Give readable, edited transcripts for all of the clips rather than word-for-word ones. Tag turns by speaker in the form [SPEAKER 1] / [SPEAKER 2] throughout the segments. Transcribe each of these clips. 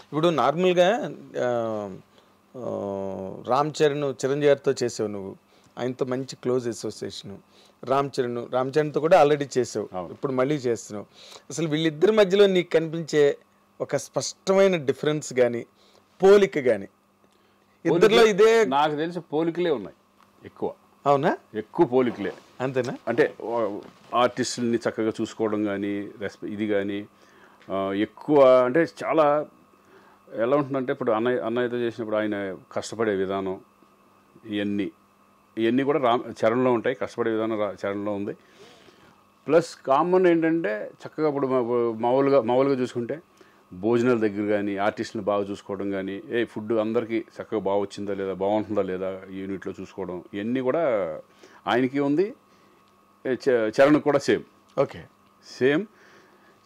[SPEAKER 1] ఇప్పుడు నార్మల్గా రామ్ చరణ్ చిరంజీవి గారితో చేసావు నువ్వు, ఆయనతో మంచి క్లోజ్ అసోసియేషను. రామ్ చరణ్తో కూడా ఆల్రెడీ చేసావు, ఇప్పుడు మళ్ళీ చేస్తున్నావు. అసలు వీళ్ళిద్దరి మధ్యలో నీకు కనిపించే ఒక స్పష్టమైన డిఫరెన్స్ కానీ పోలిక కానీ ఇద్దరిలో? ఇదే
[SPEAKER 2] నాకు తెలిసి పోలికలే ఉన్నాయి ఎక్కువ.
[SPEAKER 1] అవునా?
[SPEAKER 2] ఎక్కువ పోలికలే.
[SPEAKER 1] అంతేనా?
[SPEAKER 2] అంటే ఆర్టిస్టుల్ని చక్కగా చూసుకోవడం కానీ ఇది కానీ ఎక్కువ. అంటే చాలా ఎలా ఉంటుందంటే ఇప్పుడు అన్నయ్యతో చేసినప్పుడు ఆయన కష్టపడే విధానం ఇవన్నీ కూడా చరణ్లో ఉంటాయి. కష్టపడే విధానం చరణ్లో ఉంది. ప్లస్ కామన్ ఏంటంటే చక్కగా ఇప్పుడు మామూలుగా చూసుకుంటే భోజనాల దగ్గర కానీ ఆర్టిస్టుని బాగా చూసుకోవడం కానీ ఫుడ్ అందరికీ చక్కగా బాగా వచ్చిందా లేదా బాగుంటుందా లేదా యూనిట్లో చూసుకోవడం ఇవన్నీ కూడా ఆయనకి ఉంది. చరణ్ కూడా same.
[SPEAKER 1] Okay,
[SPEAKER 2] same.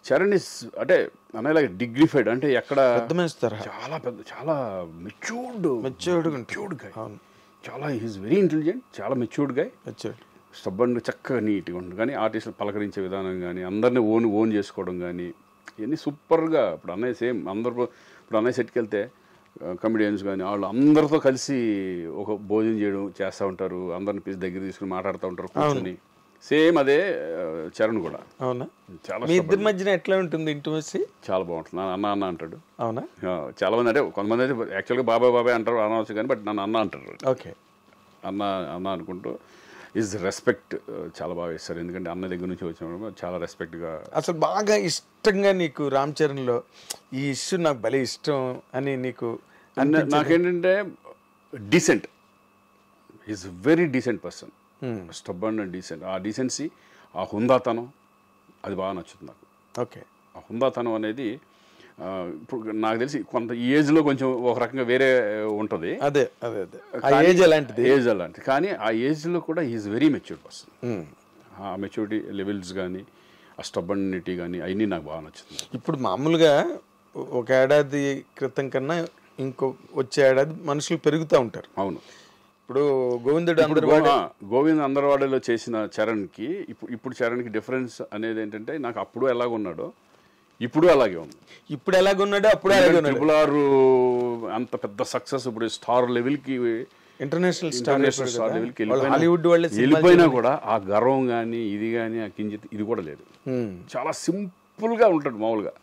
[SPEAKER 2] Charan is అంటే అనేలాగా డిగ్నిఫైడ్, అంటే ఎక్కడ చాలా పెద్ద, చాలా మెచ్యూర్డ్ గాయ్. చాలా ఈజ్ వెరీ ఇంటెలిజెంట్, చాలా మెచ్యూర్డ్ గాయ్. స్టబ్బన్ చక్కగా నీట్గా ఉంటుంది. కానీ ఆర్టిస్టులు పలకరించే విధానం కానీ అందరినీ ఓన్ చేసుకోవడం కానీ ఇవన్నీ సూపర్గా. ఇప్పుడు అన్నయ్య సేమ్ అందరూ ఇప్పుడు అన్నయ్య సెట్కి వెళ్తే కమెడియన్స్ కానీ వాళ్ళు అందరితో కలిసి ఒక భోజనం చేయడం చేస్తూ ఉంటారు. అందరిని దగ్గర తీసుకుని మాట్లాడుతూ ఉంటారు కూర్చొని. సేమ్ అదే చరణ్ కూడా.
[SPEAKER 1] అవునా? చాలా ఇద్దరి మధ్యన ఎట్లా ఉంటుంది ఇంటిమసీ? చాలా
[SPEAKER 2] బాగుంటుంది. అన్న అంటాడు.
[SPEAKER 1] అవునా?
[SPEAKER 2] చాలా మంది అంటే కొంతమంది అయితే యాక్చువల్గా బాబాయ్ అంటారు అనవచ్చు కానీ బట్ నన్ను అన్న అంటారు.
[SPEAKER 1] ఓకే,
[SPEAKER 2] అన్న అనుకుంటూ ఈజ్ రెస్పెక్ట్ చాలా బాగా ఇస్తారు. ఎందుకంటే అన్న దగ్గర నుంచి వచ్చినప్పుడు చాలా రెస్పెక్ట్గా.
[SPEAKER 1] అసలు బాగా ఇష్టంగా నీకు రామ్ చరణ్లో ఈ ఇష్యూ నాకు భలే ఇష్టం అని నీకు?
[SPEAKER 2] నాకేంటంటే decent, is very decent person. Stubborn and decent. ఆ డీసెన్సీ, ఆ హుందాతనం అది బాగా నచ్చుతుంది నాకు.
[SPEAKER 1] ఓకే,
[SPEAKER 2] ఆ హుందాతనం అనేది ఇప్పుడు నాకు తెలిసి కొంత ఏజ్లో కొంచెం ఒక రకంగా వేరే ఉంటుంది.
[SPEAKER 1] అదే ఏజ్ అలాంటిది.
[SPEAKER 2] కానీ ఆ ఏజ్లో కూడా ఈజ్ వెరీ మెచ్యూర్డ్ పర్సన్. ఆ మెచ్యూరిటీ లెవెల్స్ కానీ ఆ స్టబ్బనిటీ కానీ అవన్నీ నాకు బాగా నచ్చుతుంది.
[SPEAKER 1] ఇప్పుడు మామూలుగా ఒక ఏడాది క్రితం కన్నా ఇంకో వచ్చే ఏడాది మనుషులు పెరుగుతూ ఉంటారు.
[SPEAKER 2] అవును.
[SPEAKER 1] ఇప్పుడు
[SPEAKER 2] గోవింద్ అందరవాడలో చేసిన చరణ్కి ఇప్పుడు చరణ్కి డిఫరెన్స్ అనేది ఏంటంటే నాకు అప్పుడు ఎలాగున్నాడో ఇప్పుడు అలాగే ఉంది.
[SPEAKER 1] ఇప్పుడు ఎలాగున్నాడో అప్పుడు అలాగే ఉన్నాడు.
[SPEAKER 2] ట్రిపుల్ ఆర్ అంత పెద్ద సక్సెస్ ఇప్పుడు స్టార్ లెవెల్కి, ఇంటర్నేషనల్ స్టార్ లెవెల్కి వెళ్ళిపోయినా కూడా ఆ గర్వం కానీ ఇది కానీ ఆ కించిత్ ఇది కూడా లేదు. చాలా సింపుల్గా ఉంటాడు మామూలుగా.